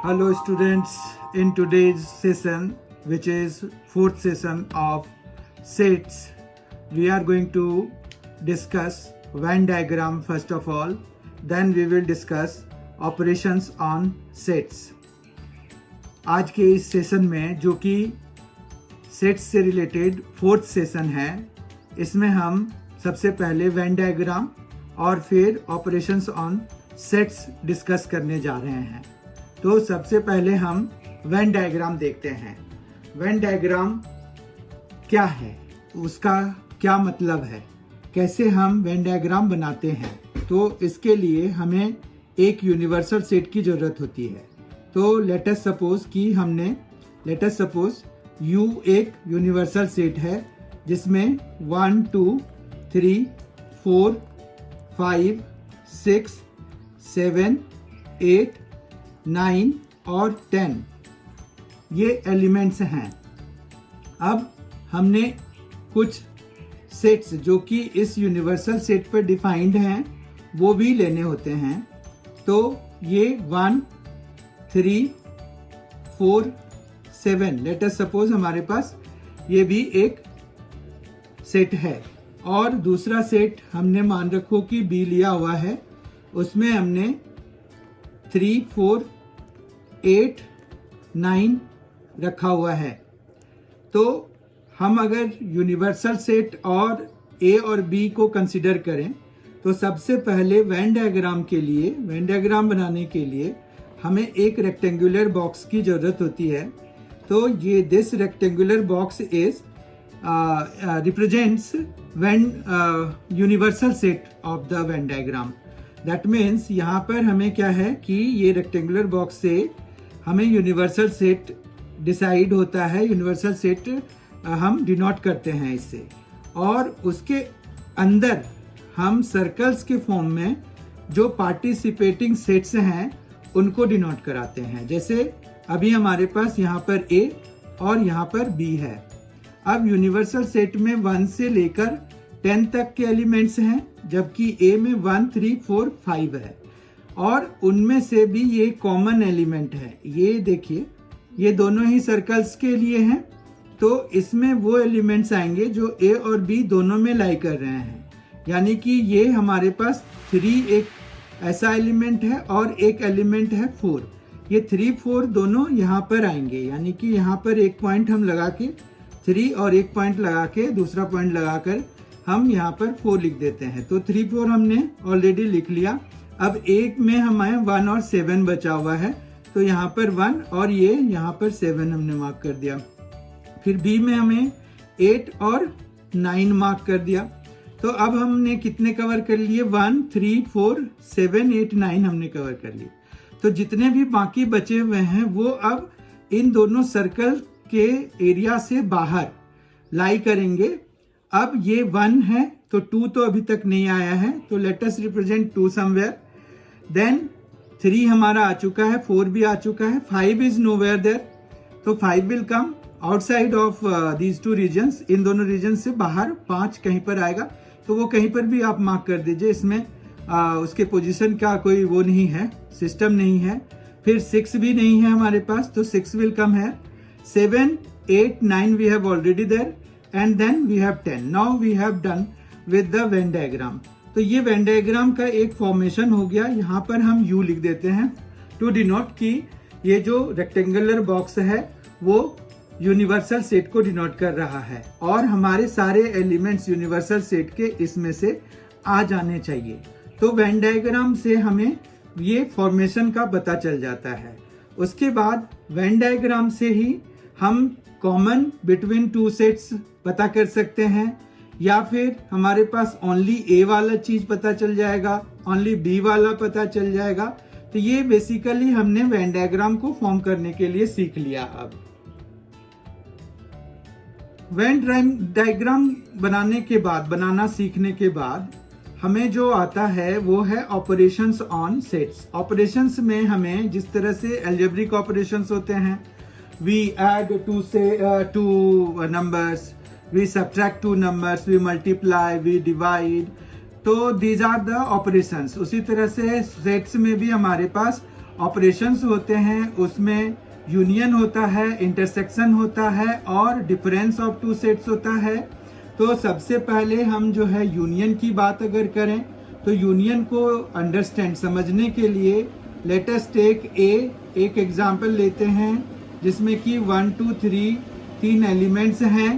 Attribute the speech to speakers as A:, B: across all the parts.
A: Hello students, in today's session, which is fourth session of sets, we are going to discuss Venn diagram first of all, then we will discuss operations on sets. आज के इस session में जो कि sets से related fourth session है, इसमें हम सबसे पहले वेन डायग्राम और फिर ऑपरेशंस ऑन सेट्स डिस्कस करने जा रहे हैं। तो सबसे पहले हम वेन डायग्राम देखते हैं। वेन डायग्राम क्या है, उसका क्या मतलब है, कैसे हम वेन डायग्राम बनाते हैं। तो इसके लिए हमें एक यूनिवर्सल सेट की ज़रूरत होती है। तो लेट अस सपोज U एक यूनिवर्सल सेट है जिसमें 1 2 3 4 5 6 7 8 9 और 10 ये एलिमेंट्स हैं। अब हमने कुछ सेट्स जो कि इस यूनिवर्सल सेट पर डिफाइंड हैं वो भी लेने होते हैं। तो ये 1 3 4 7 लेट अस सपोज हमारे पास ये भी एक सेट है। और दूसरा सेट हमने मान रखो कि B लिया हुआ है, उसमें हमने 3 4 8 9 रखा हुआ है। तो हम अगर यूनिवर्सल सेट और A और B को कंसिडर करें तो सबसे पहले वेन डायग्राम बनाने के लिए हमें एक रेक्टेंगुलर बॉक्स की ज़रूरत होती है। तो ये this rectangular box is represents when universal set of the Venn diagram. That means यहाँ पर हमें क्या है कि ये रेक्टेंगुलर बॉक्स से हमें यूनिवर्सल सेट डिसाइड होता है, यूनिवर्सल सेट हम डिनोट करते हैं इससे। और उसके अंदर हम सर्कल्स के फॉर्म में जो पार्टिसिपेटिंग सेट्स हैं उनको डिनोट कराते हैं। जैसे अभी हमारे पास यहाँ पर A और यहाँ पर B है। अब यूनिवर्सल सेट में 1 से लेकर 10 तक के एलिमेंट्स हैं, जबकि A में 1 3 4 5 है। और उनमें से भी ये कॉमन एलिमेंट है। ये देखिए, ये दोनों ही सर्कल्स के लिए हैं। तो इसमें वो एलिमेंट्स आएंगे जो A और B दोनों में लाई कर रहे हैं। यानी कि ये हमारे पास 3 एक ऐसा एलिमेंट है और एक एलिमेंट है 4। ये 3 4 दोनों यहाँ पर आएंगे। यानी कि यहाँ पर एक पॉइंट हम लगा के 3 और एक पॉइंट लगा के दूसरा पॉइंट लगाकर हम यहाँ पर 4 लिख देते हैं। तो 3 4 हमने ऑलरेडी लिख लिया। अब एक में हमें 1 और 7 बचा हुआ है, तो यहाँ पर 1 और ये यहाँ पर 7 हमने मार्क कर दिया। फिर B में हमें 8 और 9 मार्क कर दिया। तो अब हमने कितने कवर कर लिए, 1 3 4 7 8 9 हमने कवर कर लिए। तो जितने भी बाकी बचे हुए हैं वो अब इन दोनों सर्कल के एरिया से बाहर लाई करेंगे। अब ये 1 है तो 2 तो अभी तक नहीं आया है, तो लेट अस रिप्रेजेंट 2 समवेयर। देन 3 हमारा आ चुका है, 4 भी आ चुका है, 5 इज नोवेयर देयर। तो 5 will come outside of these 2 reasons. इन दोनों रीजन से बाहर 5 कहीं पर आएगा, तो वो कहीं पर भी आप मार्क कर दीजिए। इसमें उसके पोजीशन का कोई वो नहीं है, सिस्टम नहीं है। फिर 6 भी नहीं है हमारे पास, तो 6 विल कम है। 7 8 9 we have already there and then we have 10। Now we have done with the Venn diagram. तो ये वेन डायग्राम का एक फॉर्मेशन हो गया। यहाँ पर हम U लिख देते हैं टू डिनोट कि ये जो रेक्टेंगुलर बॉक्स है वो यूनिवर्सल सेट को डिनोट कर रहा है और हमारे सारे एलिमेंट्स यूनिवर्सल सेट के इसमें से आ जाने चाहिए। तो वेन डायग्राम से हमें ये फॉर्मेशन का पता चल जाता है। उसके बाद वेन डायग्राम से ही हम कॉमन बिटवीन 2 सेट्स पता कर सकते हैं, या फिर हमारे पास ओनली A वाला चीज पता चल जाएगा, ओनली B वाला पता चल जाएगा। तो ये बेसिकली हमने वेन डायग्राम को फॉर्म करने के लिए सीख लिया। अब वेन डायग्राम बनाना सीखने के बाद हमें जो आता है वो है ऑपरेशंस ऑन सेट्स। ऑपरेशंस में हमें जिस तरह से अलजेब्रिक ऑपरेशंस होते हैं, we add two numbers, we subtract 2 numbers, we multiply, we divide, तो these are the operations। उसी तरह से सेट्स में भी हमारे पास ऑपरेशंस होते हैं उसमें यूनियन होता है, इंटरसेक्शन होता है और डिफरेंस ऑफ टू सेट्स होता है। तो सबसे पहले हम जो है यूनियन की बात अगर करें तो यूनियन को अंडरस्टैंड समझने के लिए लेट अस टेक एक एग्जांपल लेते हैं जिसमें कि 1 2 3 तीन एलिमेंट्स हैं।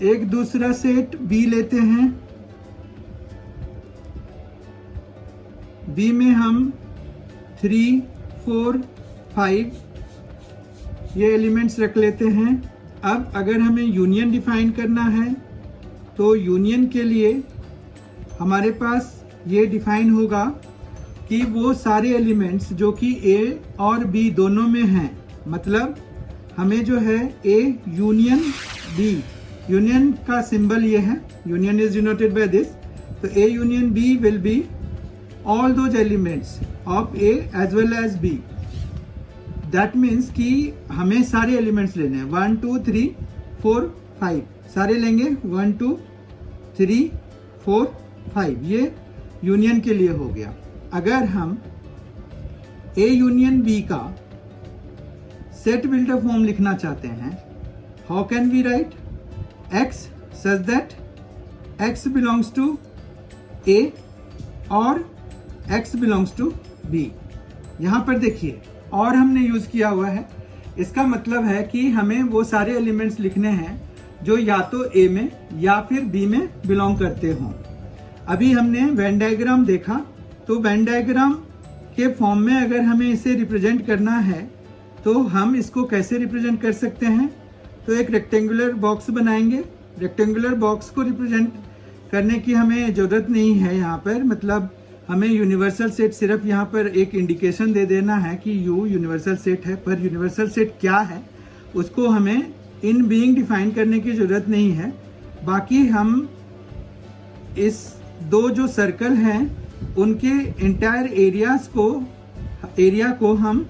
A: एक दूसरा सेट बी लेते हैं, बी में हम 3 4 5 ये एलिमेंट्स रख लेते हैं। अब अगर हमें यूनियन डिफाइन करना है तो यूनियन के लिए हमारे पास ये डिफाइन होगा कि वो सारे एलिमेंट्स जो कि ए और बी दोनों में हैं, मतलब हमें जो है ए यूनियन बी, यूनियन का सिंबल ये है, union is denoted by this. तो A union B will be all those elements of A as well as B. That means कि हमें सारे एलिमेंट्स लेने हैं, 1 2 3 4 5 सारे लेंगे, 1 2 3 4 5 ये यूनियन के लिए हो गया। अगर हम ए यूनियन बी का सेट बिल्डर फॉर्म लिखना चाहते हैं, how can we write x such that x belongs to A और एक्स बिलोंग्स टू बी। यहां पर देखिए और हमने यूज किया हुआ है, इसका मतलब है कि हमें वो सारे एलिमेंट्स लिखने हैं जो या तो ए में या फिर बी में बिलोंग करते हों। अभी हमने वेन डायग्राम देखा, तो वेन डायग्राम के फॉर्म में अगर हमें इसे रिप्रेजेंट करना है तो हम इसको कैसे रिप्रेजेंट कर सकते हैं। तो एक रेक्टेंगुलर बॉक्स बनाएंगे। रेक्टेंगुलर बॉक्स को रिप्रेजेंट करने की हमें जरूरत नहीं है यहाँ पर, मतलब हमें यूनिवर्सल सेट सिर्फ यहाँ पर एक इंडिकेशन दे देना है कि यू यूनिवर्सल सेट है, पर यूनिवर्सल सेट क्या है उसको हमें इन बीइंग डिफाइन करने की जरूरत नहीं है। बाकी हम इस दो जो सर्कल हैं उनके एंटायर एरिया को हम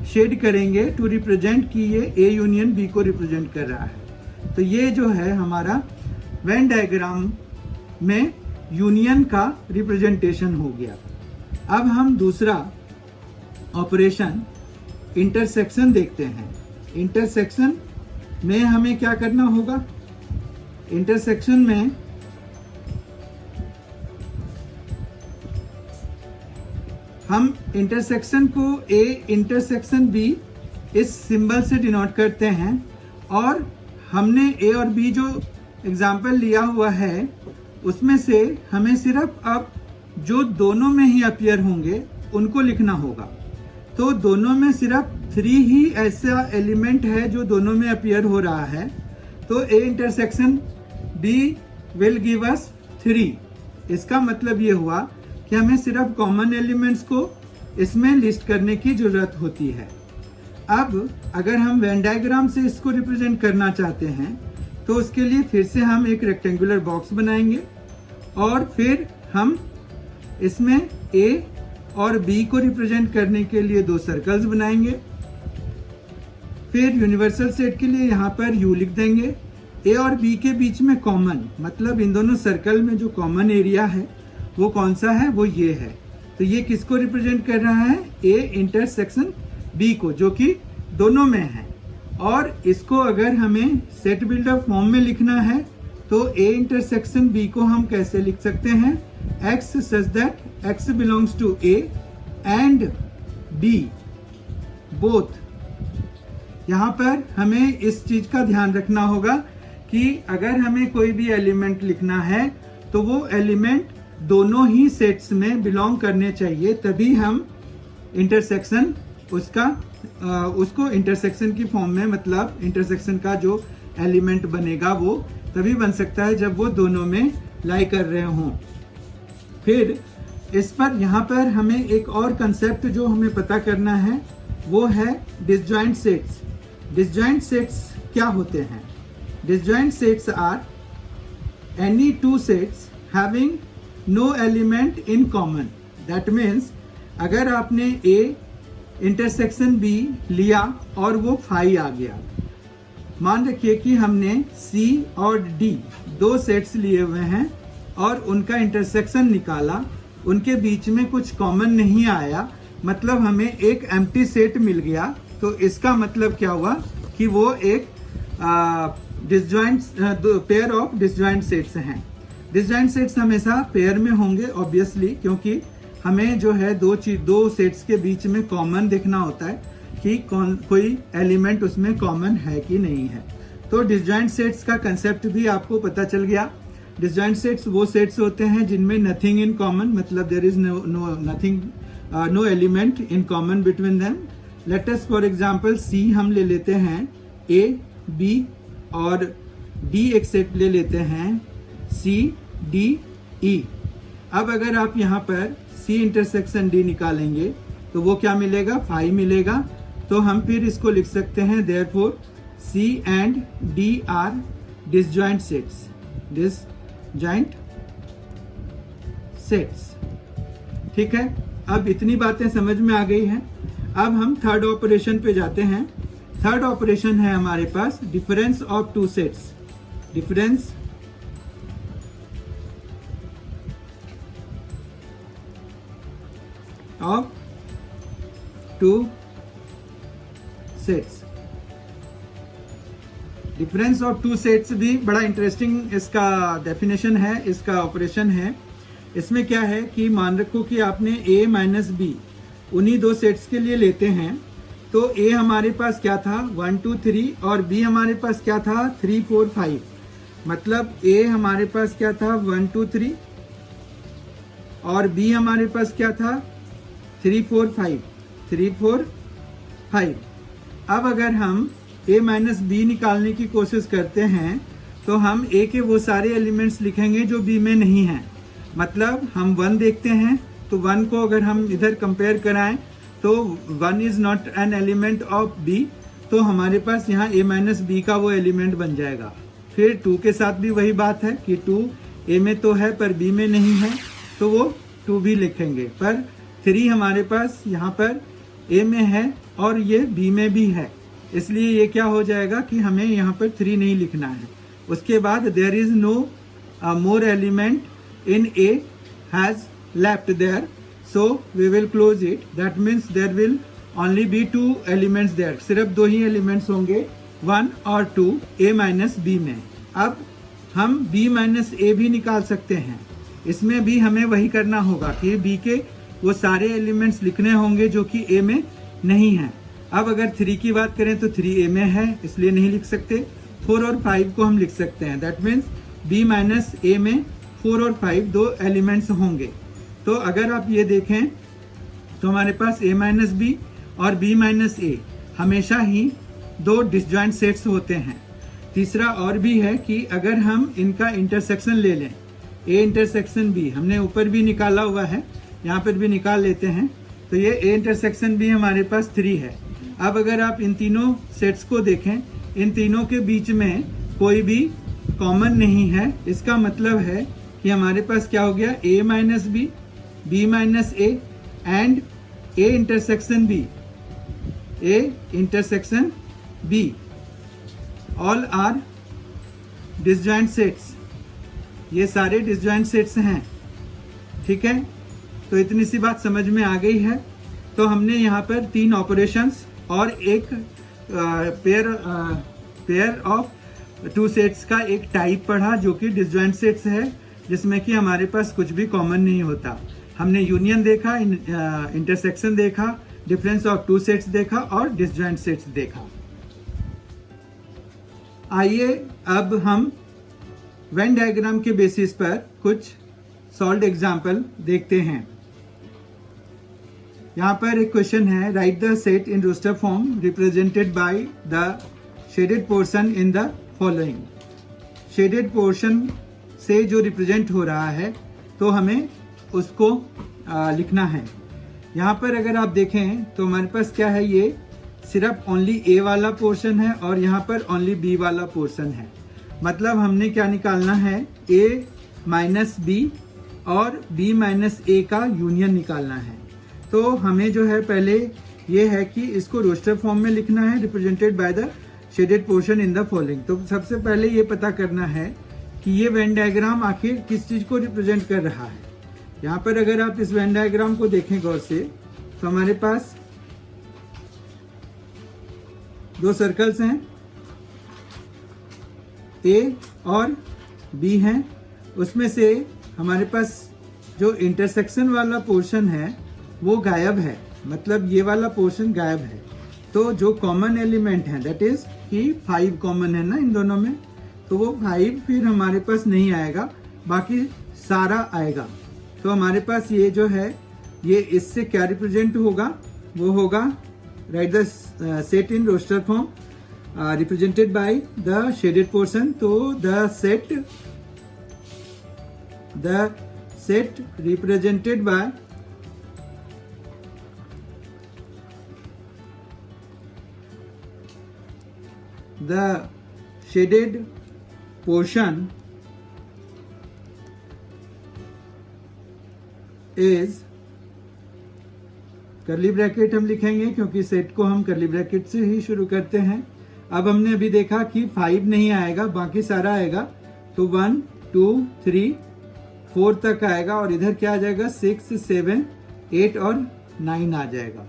A: शेड करेंगे टू रिप्रेजेंट कि ये ए यूनियन बी को रिप्रेजेंट कर रहा है। तो ये जो है हमारा वेन डायग्राम में यूनियन का रिप्रेजेंटेशन हो गया। अब हम दूसरा ऑपरेशन इंटरसेक्शन देखते हैं। इंटरसेक्शन में हमें क्या करना होगा, इंटरसेक्शन में हम इंटरसेक्शन को ए इंटरसेक्शन बी इस सिंबल से डिनोट करते हैं, और हमने ए और बी जो एग्जाम्पल लिया हुआ है उसमें से हमें सिर्फ अब जो दोनों में ही अपीयर होंगे उनको लिखना होगा। तो दोनों में सिर्फ 3 ही ऐसा एलिमेंट है जो दोनों में अपीयर हो रहा है। तो A intersection B will give us 3। इसका मतलब ये हुआ कि हमें सिर्फ कॉमन एलिमेंट्स को इसमें लिस्ट करने की जरूरत होती है। अब अगर हम वेन डायग्राम से इसको रिप्रेजेंट करना चाहते हैं तो उसके लिए फिर से हम एक रेक्टेंगुलर बॉक्स बनाएंगे और फिर हम इसमें ए और बी को रिप्रेजेंट करने के लिए 2 सर्कल्स बनाएंगे। फिर यूनिवर्सल सेट के लिए यहाँ पर यू लिख देंगे। ए और बी के बीच में कॉमन, मतलब इन दोनों सर्कल में जो कॉमन एरिया है वो कौन सा है, वो ये है। तो ये किसको रिप्रेजेंट कर रहा है, ए इंटरसेक्शन बी को, जो कि दोनों में है। और इसको अगर हमें सेट बिल्डर फॉर्म में लिखना है तो ए इंटरसेक्शन बी को हम कैसे लिख सकते हैं, x such that x belongs to A and B both. यहाँ पर हमें इस चीज का ध्यान रखना होगा कि अगर हमें कोई भी एलिमेंट लिखना है तो वो एलिमेंट दोनों ही सेट्स में बिलोंग करने चाहिए, तभी हम इंटरसेक्शन उसको इंटरसेक्शन की फॉर्म में, मतलब इंटरसेक्शन का जो एलिमेंट बनेगा वो तभी बन सकता है जब वो दोनों में लाई कर रहे हों। फिर इस पर यहाँ पर हमें एक और कंसेप्ट जो हमें पता करना है वो है डिसजॉइंट सेट्स। डिसजॉइंट सेट्स क्या होते हैं? Disjoint sets are any 2 sets having no element in common. That means अगर आपने ए इंटरसेक्शन बी लिया और वो फाई आ गया, मान रखिए कि हमने सी और डी 2 सेट्स लिए हुए हैं और उनका इंटरसेक्शन निकाला, उनके बीच में कुछ कॉमन नहीं आया, मतलब हमें एक एम्प्टी सेट मिल गया। तो इसका मतलब क्या हुआ कि वो एक disjoint pair of disjoint sets हैं। डिसजॉइंट सेट्स हमेशा पेयर में होंगे ऑब्वियसली, क्योंकि हमें जो है दो सेट्स के बीच में कॉमन देखना होता है कि कोई एलिमेंट उसमें कॉमन है कि नहीं है। तो डिसजॉइंट सेट्स का कंसेप्ट भी आपको पता चल गया। डिसजॉइंट सेट्स वो सेट्स होते हैं जिनमें नथिंग इन कॉमन, मतलब there is no element in common between them. Let us for example C हम ले लेते हैं, ए बी और डी एक सेट ले लेते हैं, सी डी ई। अब अगर आप यहाँ पर सी इंटरसेक्शन डी निकालेंगे तो वो क्या मिलेगा, 5 मिलेगा। तो हम फिर इसको लिख सकते हैं therefore C and D are disjoint sets, disjoint sets. ठीक है, अब इतनी बातें समझ में आ गई हैं। अब हम थर्ड ऑपरेशन पे जाते हैं। थर्ड ऑपरेशन है हमारे पास difference of two sets. Difference of two sets. Difference of two sets भी बड़ा इंटरेस्टिंग इसका डेफिनेशन है, इसका ऑपरेशन है। इसमें क्या है कि मान रखो कि आपने a माइनस बी उन्हीं दो सेट्स के लिए लेते हैं। तो a हमारे पास क्या था 1 2 3 और b हमारे पास क्या था 3 4 5। मतलब a हमारे पास क्या था 1 2 3 और b हमारे पास क्या था 3 4 5 3 4 5। अब अगर हम a माइनस बी निकालने की कोशिश करते हैं तो हम a के वो सारे एलिमेंट्स लिखेंगे जो b में नहीं हैं। मतलब हम 1 देखते हैं तो 1 को अगर हम इधर कंपेयर कराएं तो 1 is not an element of b, तो हमारे पास यहाँ a माइनस बी का वो एलिमेंट बन जाएगा। फिर 2 के साथ भी वही बात है कि 2 a में तो है पर b में नहीं है, तो वो 2 भी लिखेंगे। पर 3 हमारे पास यहाँ पर a में है और ये b में भी है, इसलिए ये क्या हो जाएगा कि हमें यहाँ पर 3 नहीं लिखना है। उसके बाद there is no more element in A has left there, so we will close it. That means there will only be 2 elements there. सिर्फ 2 ही एलिमेंट्स होंगे 1 और 2 A माइनस B में। अब हम B माइनस A भी निकाल सकते हैं। इसमें भी हमें वही करना होगा कि B के वो सारे एलिमेंट्स लिखने होंगे जो कि A में नहीं है। अब अगर 3 की बात करें तो 3 A में है, इसलिए नहीं लिख सकते। 4 और 5 को हम लिख सकते हैं। That means B minus A में 4 और 5 2 एलिमेंट्स होंगे। तो अगर आप ये देखें तो हमारे पास a माइनस बी और b माइनस ए हमेशा ही 2 डिसजॉइंट सेट्स होते हैं। तीसरा और भी है कि अगर हम इनका इंटरसेक्शन ले लें, a इंटरसेक्शन b हमने ऊपर भी निकाला हुआ है, यहाँ पर भी निकाल लेते हैं। तो ये a इंटरसेक्शन b हमारे पास 3 है। अब अगर आप इन तीनों सेट्स को देखें, इन तीनों के बीच में कोई भी कॉमन नहीं है। इसका मतलब है कि हमारे पास क्या हो गया a minus B, b minus A and a intersection b, a intersection b all are disjoint sets. ये सारे डिसजॉइंट सेट्स हैं। ठीक है, तो इतनी सी बात समझ में आ गई है। तो हमने यहाँ पर 3 ऑपरेशंस और एक पेयर ऑफ 2 सेट्स का एक टाइप पढ़ा जो कि डिसजॉइंट सेट्स है, जिसमें कि हमारे पास कुछ भी कॉमन नहीं होता। हमने यूनियन देखा, इंटरसेक्शन देखा, डिफरेंस ऑफ 2 सेट्स देखा और डिसजॉइंट सेट्स देखा। आइए अब हम वेन डायग्राम के बेसिस पर कुछ सॉल्व्ड एग्जाम्पल देखते हैं। यहाँ पर एक क्वेश्चन है, write the set in roster form represented by the shaded portion in the following. Shaded portion से जो रिप्रेजेंट हो रहा है तो हमें उसको लिखना है। यहाँ पर अगर आप देखें तो हमारे पास क्या है, ये सिर्फ ओनली ए वाला पोर्शन है और यहाँ पर ओनली बी वाला पोर्शन है। मतलब हमने क्या निकालना है, ए माइनस बी और बी माइनस ए का यूनियन निकालना है। तो हमें जो है पहले ये है कि इसको रोस्टर फॉर्म में लिखना है, represented by the shaded portion in the following. तो सबसे पहले ये पता करना है कि ये वेन डायग्राम आखिर किस चीज को रिप्रेजेंट कर रहा है। यहाँ पर अगर आप इस वेन डायग्राम को देखें गौर से तो हमारे पास दो सर्कल्स हैं, ए और बी हैं। उसमें से हमारे पास जो इंटरसेक्शन वाला पोर्शन है वो गायब है, मतलब ये वाला पोर्शन गायब है। तो जो कॉमन एलिमेंट है दैट इज कि 5 कॉमन है ना इन दोनों में, तो वो 5 फिर हमारे पास नहीं आएगा, बाकी सारा आएगा। तो हमारे पास ये जो है ये इससे क्या रिप्रेजेंट होगा, वो होगा write the set in roster form represented by the shaded portion. तो the set represented by the shaded portion is curly bracket हम लिखेंगे क्योंकि सेट को हम कर्ली ब्रैकेट से ही शुरू करते हैं। अब हमने अभी देखा कि 5 नहीं आएगा, बाकी सारा आएगा। तो 1 2 3 4 तक आएगा और इधर क्या आ जाएगा 6 7 8 और 9 आ जाएगा।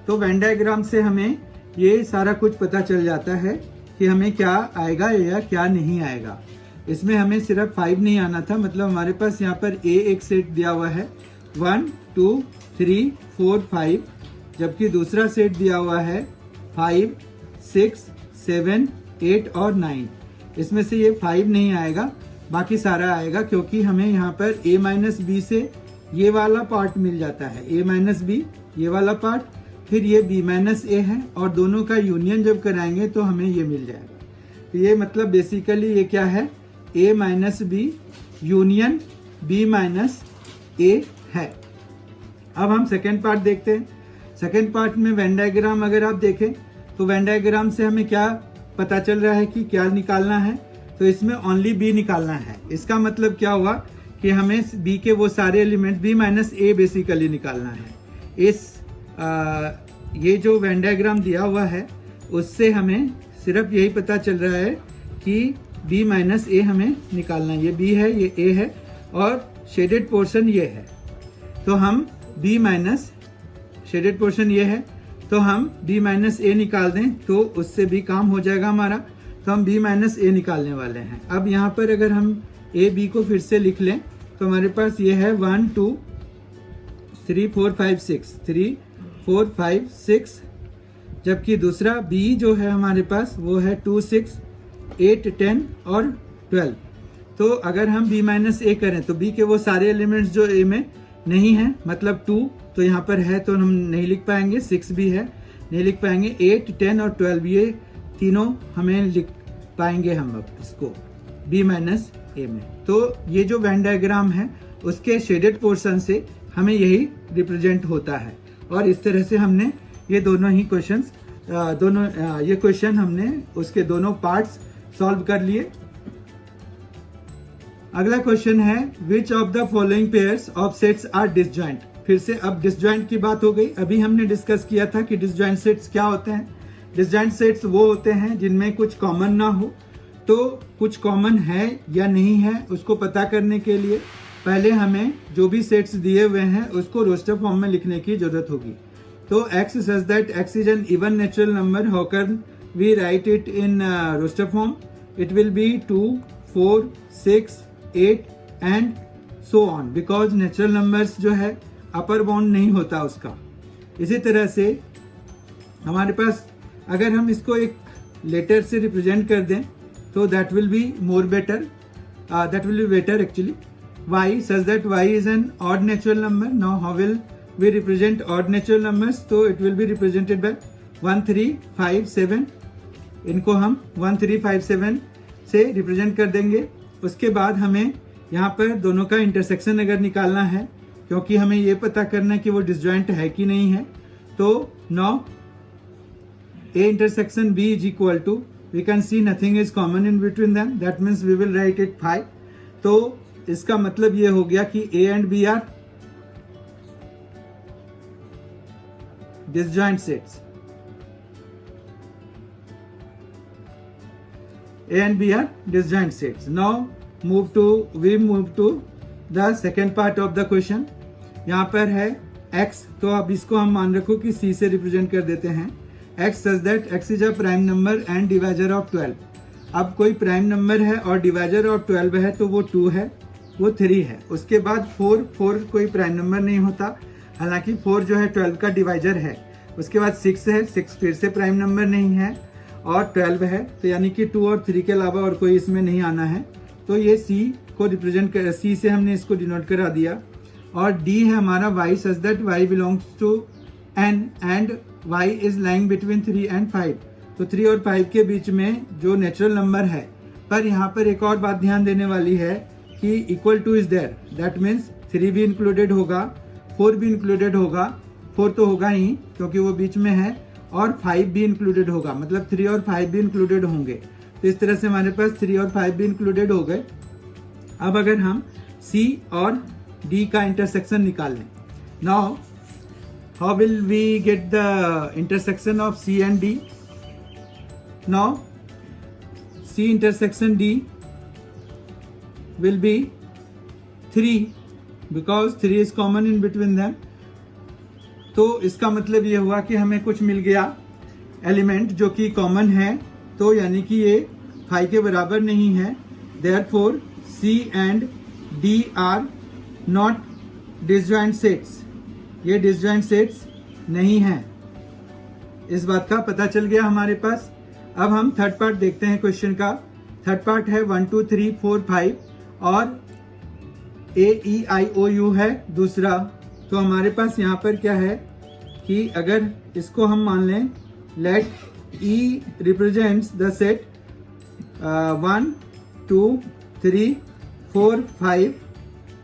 A: तो वेन डायग्राम से हमें ये सारा कुछ पता चल जाता है कि हमें क्या आएगा या क्या नहीं आएगा। इसमें हमें सिर्फ 5 नहीं आना था, मतलब हमारे पास यहाँ पर ए एक सेट दिया हुआ है 1 2 3 4 5, जबकि दूसरा सेट दिया हुआ है 5 6 7 8 और 9। इसमें से ये 5 नहीं आएगा, बाकी सारा आएगा, क्योंकि हमें यहाँ पर a माइनस बी से ये वाला पार्ट मिल जाता है, a माइनस बी ये वाला पार्ट, फिर ये b माइनस ए है, और दोनों का यूनियन जब कराएंगे तो हमें ये मिल जाएगा। तो ये मतलब बेसिकली ये क्या है, a minus B union b minus A है। अब हम सेकेंड पार्ट देखते हैं। सेकेंड पार्ट में वेन डायग्राम अगर आप देखें तो वेन डायग्राम से हमें क्या पता चल रहा है कि क्या निकालना है, तो इसमें ओनली बी निकालना है। इसका मतलब क्या हुआ कि हमें बी के वो सारे एलिमेंट बी माइनस ए बेसिकली निकालना है। ये जो वेन डायग्राम दिया हुआ है उससे हमें सिर्फ यही पता चल रहा है कि बी माइनस ए हमें निकालना है। ये बी है, ये ए है और शेडेड पोर्शन ये है। तो हम बी माइनस शेडेड पोर्शन ये है, तो हम b माइनस ए निकाल दें तो उससे भी काम हो जाएगा हमारा। तो हम b माइनस ए निकालने वाले हैं। अब यहाँ पर अगर हम a b को फिर से लिख लें तो हमारे पास ये है 1 2 3 4 5 6 3 4 5 6, जबकि दूसरा b जो है हमारे पास वो है 2 6 8 10 और 12। तो अगर हम b माइनस ए करें तो b के वो सारे एलिमेंट्स जो a में नहीं है, मतलब 2 तो यहाँ पर है तो हम नहीं लिख पाएंगे, 6 भी है नहीं लिख पाएंगे, 8 10 और 12 ये तीनों हमें लिख पाएंगे हम अब इसको b माइनस ए में। तो ये जो वेन डायग्राम है उसके शेडेड पोर्शन से हमें यही रिप्रेजेंट होता है, और इस तरह से हमने ये दोनों ही क्वेश्चंस ये क्वेश्चन हमने उसके दोनों पार्ट्स सॉल्व कर लिए। अगला क्वेश्चन है which of the following pairs of sets are disjoint. फिर से अब डिसजॉइंट की बात हो गई। अभी हमने डिस्कस किया था कि डिसजॉइंट सेट्स क्या होते हैं। डिसजॉइंट सेट्स वो होते हैं जिनमें कुछ कॉमन ना हो। तो कुछ कॉमन है या नहीं है उसको पता करने के लिए पहले हमें जो भी सेट्स दिए हुए हैं उसको रोस्टर फॉर्म में लिखने की जरूरत होगी। तो x such that x is an even natural number, how can we write it in roster form? It will be 2 4 6 8 and so on, because natural numbers जो है अपर बाउंड नहीं होता उसका। इसी तरह से हमारे पास अगर हम इसको एक लेटर से रिप्रेजेंट कर दें तो that will be more better, that will be better actually. y such that y is an odd natural number. Now how will we represent odd natural numbers? तो it will be represented by 1 3 5 7, इनको हम 1 3 5 7 से represent कर देंगे। उसके बाद हमें यहाँ पर दोनों का इंटरसेक्शन अगर निकालना है, क्योंकि हमें ये पता करना है कि वो डिसजॉइंट है कि नहीं है। तो now a intersection b is equal to, we can see nothing is common in between them, that means we will write it 5। तो इसका मतलब ये हो गया कि a and b are disjoint sets, a and b are disjoint sets। now we move to the second part of the question। यहाँ पर है x, तो अब इसको हम मान रखो कि c से रिप्रेजेंट कर देते हैं x such that x is a prime number and divisor of 12। अब कोई प्राइम नंबर है और डिवाइजर ऑफ 12 है तो वो 2 है, वो 3 है। उसके बाद 4 कोई प्राइम नंबर नहीं होता, हालांकि 4 जो है 12 का डिवाइजर है। उसके बाद 6 है, 6 फिर से प्राइम नंबर नहीं है और 12 है, तो यानी कि 2 और 3 के अलावा और कोई इसमें नहीं आना है। तो ये c को रिप्रेजेंट कर, c से हमने इसको डिनोट करा दिया। और d है हमारा y such that y belongs to n and y is lying between 3 and 5। तो 3 और 5 के बीच में जो नेचुरल नंबर है, पर यहाँ पर एक और बात ध्यान देने वाली है कि equal to is there, that means 3 भी इंक्लूडेड होगा, 4 भी इंक्लूडेड होगा, 4 तो होगा ही क्योंकि वो बीच में है, और 5 भी इंक्लूडेड होगा, मतलब 3 और 5 भी इंक्लूडेड होंगे। तो इस तरह से हमारे पास 3 और 5 भी इंक्लूडेड हो गए। अब अगर हम C और D का इंटरसेक्शन निकाल लें, now how will we get the intersection of C and D? Now C intersection D will be 3 because 3 is common in between them। तो इसका मतलब ये हुआ कि हमें कुछ मिल गया एलिमेंट जो कि कॉमन है, तो यानी कि ये 5 के बराबर नहीं है। Therefore C and D are not disjoint sets, ये disjoint sets नहीं है। इस बात का पता चल गया हमारे पास। अब हम थर्ड पार्ट देखते हैं क्वेश्चन का। थर्ड पार्ट है 1 2 3 4 5 और AEIOU है दूसरा। तो हमारे पास यहाँ पर क्या है कि अगर इसको हम मान लें, let E represents the set 1 2 3 4 5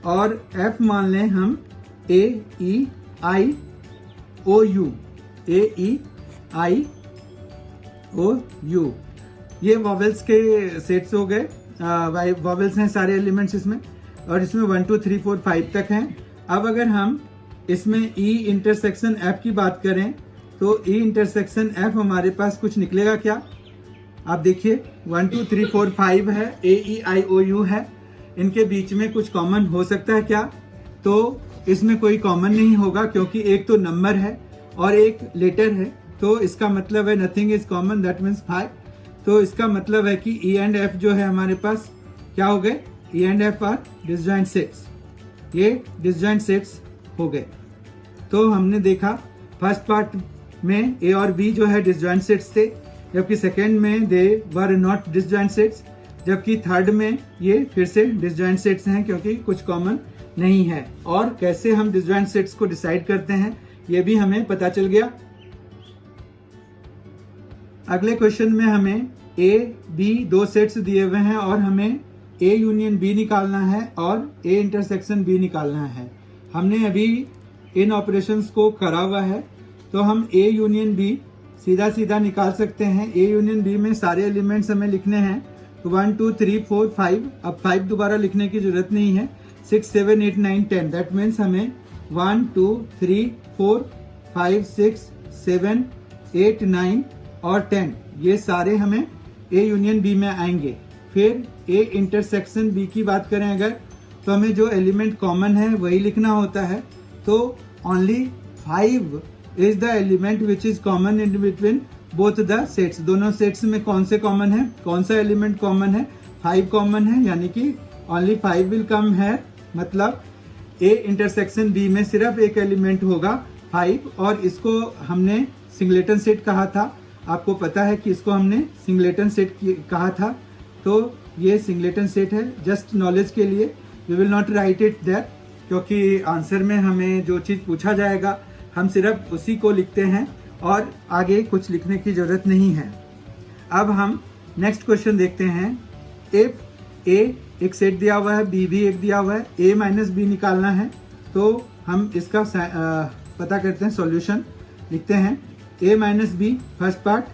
A: और F मान लें हम AEIOU, AEIOU। ये वॉवेल्स के सेट्स हो गए, वॉवेल्स हैं सारे एलिमेंट्स इसमें, और इसमें 1 2 3 4 5 तक हैं। अब अगर हम इसमें E इंटरसेक्शन F की बात करें तो E इंटरसेक्शन F हमारे पास कुछ निकलेगा क्या? आप देखिए 1 2 3 4 5 है, AEIOU है, इनके बीच में कुछ कॉमन हो सकता है क्या? तो इसमें कोई कॉमन नहीं होगा क्योंकि एक तो नंबर है और एक लेटर है, तो इसका मतलब है nothing is common, that means 5। तो इसका मतलब है कि E एंड F जो है हमारे पास क्या हो गए? E and F are disjoint sets, ये डिसजॉइंट सेट्स हो गए। तो हमने देखा फर्स्ट पार्ट में A और B जो है डिसजॉइंट सेट्स थे, जबकि सेकेंड में दे वर नॉट डिसजॉइंट सेट्स, जबकि थर्ड में ये फिर से डिसजॉइंट सेट्स हैं क्योंकि कुछ कॉमन नहीं है। और कैसे हम डिसजॉइंट सेट्स को डिसाइड करते हैं ये भी हमें पता चल गया। अगले क्वेश्चन में हमें A B दो सेट्स दिए हुए हैं और हमें A यूनियन B निकालना है और A इंटरसेक्शन B निकालना है। हमने अभी इन ऑपरेशंस को करा हुआ है, तो हम A यूनियन B सीधा सीधा निकाल सकते हैं। A यूनियन B में सारे एलिमेंट्स हमें लिखने हैं, तो 1 2 3 4 5, अब 5 दोबारा लिखने की जरूरत नहीं है, 6 7 8 9 10, दैट मीन्स हमें 1 2 3 4 5 6 7 8 9 और 10 ये सारे हमें A यूनियन B में आएंगे। फिर A इंटरसेक्शन B की बात करें अगर, तो हमें जो एलिमेंट कॉमन है वही लिखना होता है। तो only 5 is the element which is common in between both the sets. दोनों सेट्स में कौन से कॉमन है, कौन सा एलिमेंट कॉमन है? 5 कॉमन है, यानी कि ओनली 5 विल कम है, मतलब A इंटरसेक्शन B में सिर्फ एक एलिमेंट होगा 5, और इसको हमने सिंगलेटन सेट कहा था। आपको पता है कि इसको हमने सिंगलेटन सेट कहा था, तो ये सिंगलेटन सेट है। जस्ट नॉलेज के लिए we will not write it there, क्योंकि आंसर में हमें जो चीज़ पूछा जाएगा हम सिर्फ उसी को लिखते हैं और आगे कुछ लिखने की जरूरत नहीं है। अब हम नेक्स्ट क्वेश्चन देखते हैं। इफ A एक सेट दिया हुआ है, B भी एक दिया हुआ है, A माइनस B निकालना है, तो हम इसका पता करते हैं, सॉल्यूशन लिखते हैं। A minus B first part,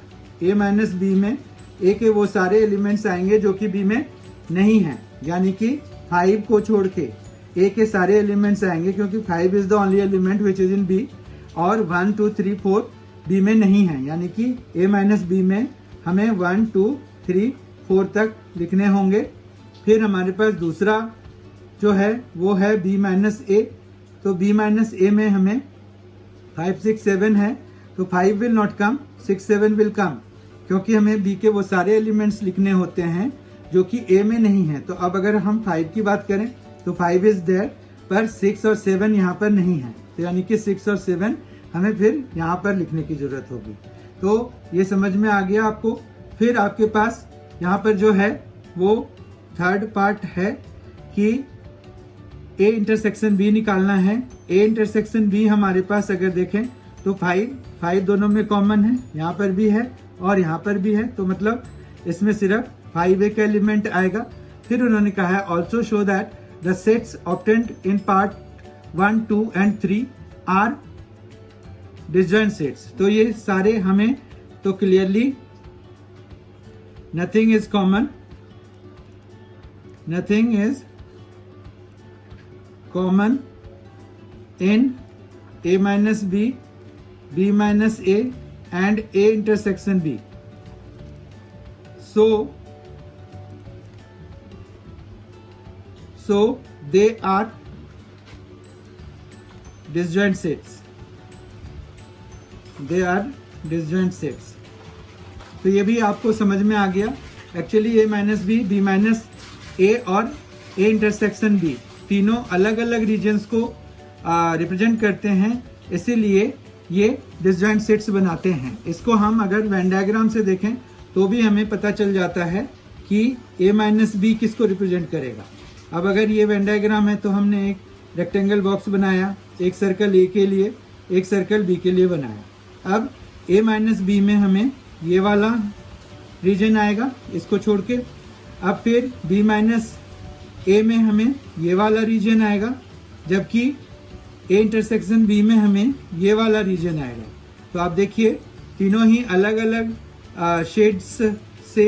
A: A minus B में A के वो सारे एलिमेंट्स आएंगे जो कि B में नहीं है, यानी कि 5 को छोड़ के A के सारे एलिमेंट्स आएंगे, क्योंकि 5 is the only element which is in B, और 1 2 3 4 B में नहीं है, यानी कि A माइनस B में हमें 1 2 3 4 तक लिखने होंगे। फिर हमारे पास दूसरा जो है वो है B माइनस A, तो B माइनस A में हमें 5, 6, 7 है तो 5 will not come, 6, 7 will come, क्योंकि हमें बी के वो सारे एलिमेंट्स लिखने होते हैं जो कि ए में नहीं है। तो अब अगर हम 5 की बात करें तो 5 इज देयर, पर 6 और 7 यहाँ पर नहीं है, तो यानी कि 6 और 7 हमें फिर यहाँ पर लिखने की जरूरत होगी। तो ये समझ में आ गया आपको। फिर आपके पास यहाँ पर जो है वो थर्ड पार्ट है कि ए इंटरसेक्शन बी निकालना है। ए इंटरसेक्शन बी हमारे पास अगर देखें तो 5 दोनों में कॉमन है, यहाँ पर भी है और यहाँ पर भी है, तो मतलब इसमें सिर्फ 5 एक एलिमेंट आएगा। फिर उन्होंने कहा है also show that the sets obtained in part 1, 2 and 3 are disjoint sets. तो ये सारे हमें तो clearly nothing is common, nothing is common in A minus B, B minus A and A intersection B. So they are disjoint sets. They are disjoint sets. तो ये भी आपको समझ में आ गया। Actually A minus B, B minus A और A intersection B तीनों अलग अलग रीजन्स को रिप्रेजेंट करते हैं, इसीलिए ये डिसजॉइंट सेट्स बनाते हैं। इसको हम अगर वेन डायग्राम से देखें तो भी हमें पता चल जाता है कि ए माइनस बी किसको रिप्रेजेंट करेगा। अब अगर ये वेन डायग्राम है तो हमने एक रेक्टेंगल बॉक्स बनाया, एक सर्कल ए के लिए, एक सर्कल बी के लिए बनाया। अब ए माइनस बी में हमें ये वाला रीजन आएगा, इसको छोड़ के। अब फिर बी माइनस ए में हमें ये वाला रीजन आएगा, जबकि ए इंटरसेक्शन बी में हमें ये वाला रीजन आएगा। तो आप देखिए तीनों ही अलग अलग शेड्स से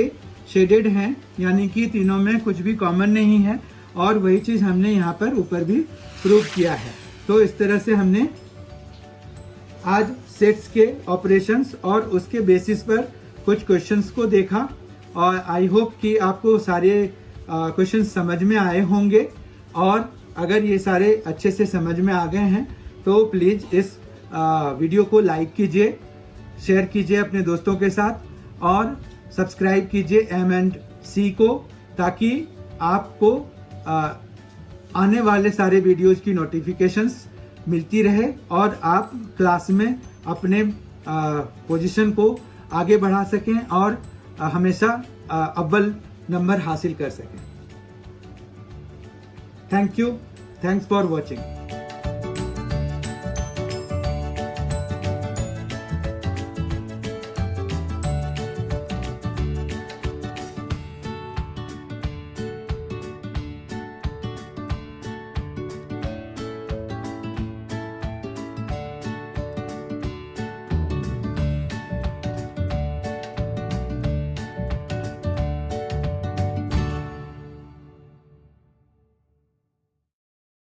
A: शेडेड हैं, यानी कि तीनों में कुछ भी कॉमन नहीं है, और वही चीज़ हमने यहाँ पर ऊपर भी प्रूव किया है। तो इस तरह से हमने आज सेट्स के ऑपरेशंस और उसके बेसिस पर कुछ क्वेश्चंस को देखा, और आई होप कि आपको सारे क्वेश्चन समझ में आए होंगे। और अगर ये सारे अच्छे से समझ में आ गए हैं तो प्लीज़ इस वीडियो को लाइक कीजिए, शेयर कीजिए अपने दोस्तों के साथ, और सब्सक्राइब कीजिए M&C को, ताकि आपको आने वाले सारे वीडियोज़ की नोटिफिकेशंस मिलती रहे और आप क्लास में अपने पोजीशन को आगे बढ़ा सकें और हमेशा अव्वल नंबर हासिल कर सकें। Thank you, thanks for watching.